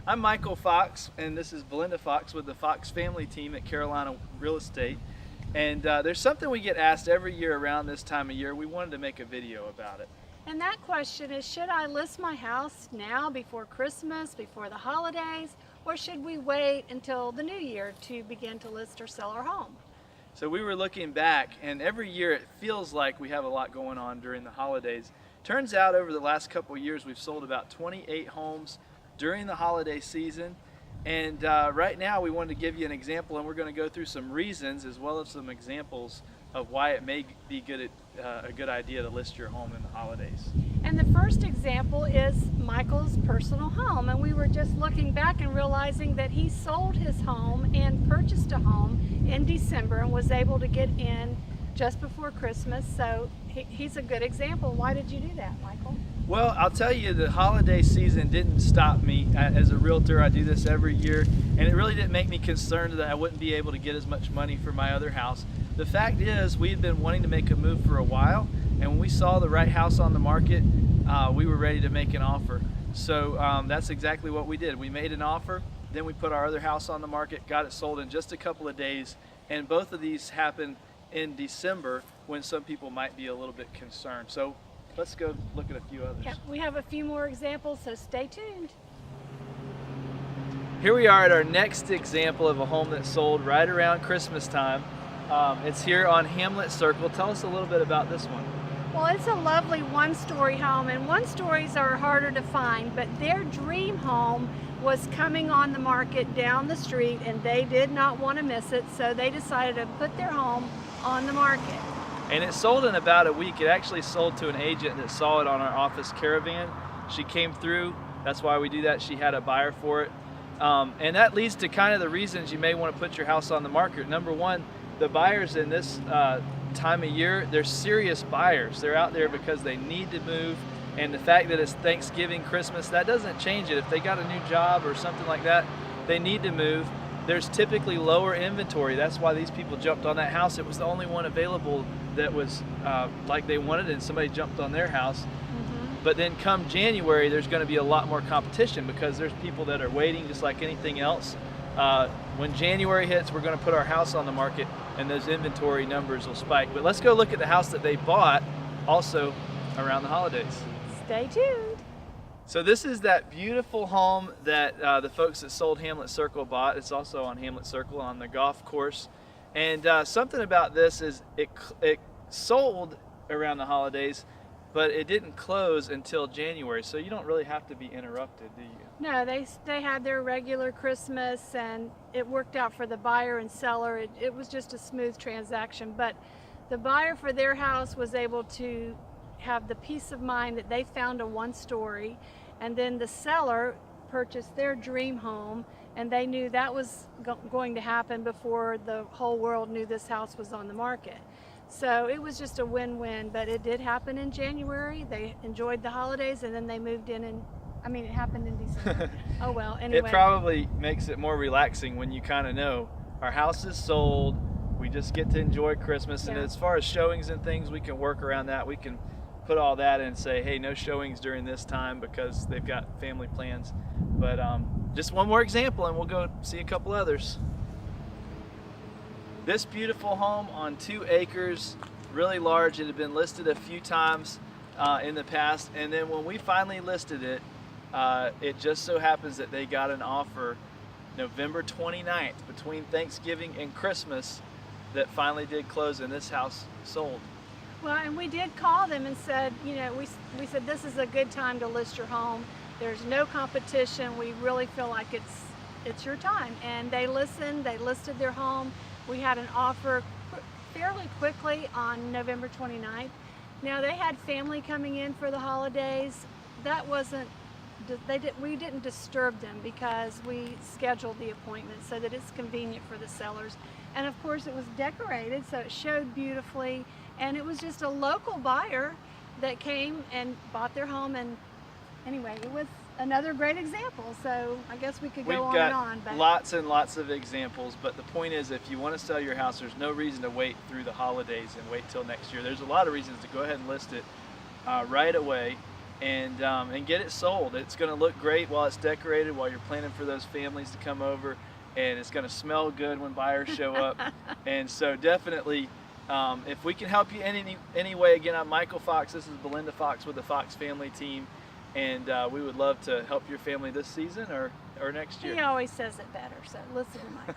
I'm Michael Fox, and this is Belinda Fox with the Fox family team at Carolina Real Estate. And there's something we get asked every year around this time of year. We wanted to make a video about it. And that question is, should I list my house now before Christmas, before the holidays, or should we wait until the new year to begin to list or sell our home? So we were looking back, and every year it feels like we have a lot going on during the holidays. Turns out over the last couple of years we've sold about 28 homes during the holiday season. And right now we wanted to give you an example, and we're going to go through some reasons as well as some examples of why it may be a good idea to list your home in the holidays. And the first example is Michael's personal home. And we were just looking back and realizing that he sold his home and purchased a home in December and was able to get in just before Christmas. So he's a good example. Why did you do that, Michael? Well, I'll tell you, the holiday season didn't stop me. As a realtor, I do this every year, and it really didn't make me concerned that I wouldn't be able to get as much money for my other house. The fact is, we had been wanting to make a move for a while, and when we saw the right house on the market, we were ready to make an offer. So that's exactly what we did. We made an offer, then we put our other house on the market, got it sold in just a couple of days, and both of these happened in December when some people might be a little bit concerned. So let's go look at a few others. Yeah, we have a few more examples, so stay tuned. Here we are at our next example of a home that sold right around Christmas time. It's here on Hamlet Circle. Tell us a little bit about this one. Well, it's a lovely one-story home, and one-stories are harder to find, but their dream home was coming on the market down the street, and they did not want to miss it, so they decided to put their home on the market. And it sold in about a week. It actually sold to an agent that saw it on our office caravan. She came through. That's why we do that. She had a buyer for it. And that leads to kind of the reasons you may want to put your house on the market. Number one, the buyers in this time of year, they're serious buyers. They're out there because they need to move. And the fact that it's Thanksgiving, Christmas, that doesn't change it. If they got a new job or something like that, they need to move. There's typically lower inventory. That's why these people jumped on that house. It was the only one available that was like they wanted, and somebody jumped on their house. But then come January, there's going to be a lot more competition because there's people that are waiting just like anything else. When January hits, we're going to put our house on the market and those inventory numbers will spike. But let's go look at the house that they bought also around the holidays. Stay tuned. So this is that beautiful home that the folks that sold Hamlet Circle bought. It's also on Hamlet Circle on the golf course. And something about this is it sold around the holidays, but it didn't close until January. So you don't really have to be interrupted, do you? No, they had their regular Christmas, and it worked out for the buyer and seller. It was just a smooth transaction, but the buyer for their house was able to have the peace of mind that they found a one-story, and then the seller purchased their dream home, and they knew that was going to happen before the whole world knew this house was on the market. So it was just a win-win, but it did happen in January. They enjoyed the holidays, and then they moved in, and I mean, it happened in December. Oh well, anyway. It probably makes it more relaxing when you kind of know our house is sold, we just get to enjoy Christmas, and as far as showings and things, we can work around that. We can put all that in and say, hey, no showings during this time because they've got family plans. But just one more example and we'll go see a couple others. This beautiful home on 2 acres, really large. It had been listed a few times in the past, and then when we finally listed it, it just so happens that they got an offer November 29th between Thanksgiving and Christmas that finally did close, and this house sold. Well, and we did call them and said, you know, we said this is a good time to list your home. There's no competition. We really feel like it's your time. And they listened. They listed their home. We had an offer fairly quickly on November 29th. Now they had family coming in for the holidays. That wasn't. We didn't disturb them because we scheduled the appointment so that it's convenient for the sellers. And of course it was decorated, so it showed beautifully. And it was just a local buyer that came and bought their home. And anyway, it was another great example. So I guess we could go on and on. We've got lots and lots of examples, but the point is, if you want to sell your house, there's no reason to wait through the holidays and wait till next year. There's a lot of reasons to go ahead and list it right away. and get it sold. It's going to look great while it's decorated, while you're planning for those families to come over, and it's going to smell good when buyers show up. And so definitely, if we can help you in any way, again, I'm Michael Fox. This is Belinda Fox with the Fox Family Team, and we would love to help your family this season or next year. He always says it better, so listen to Mike.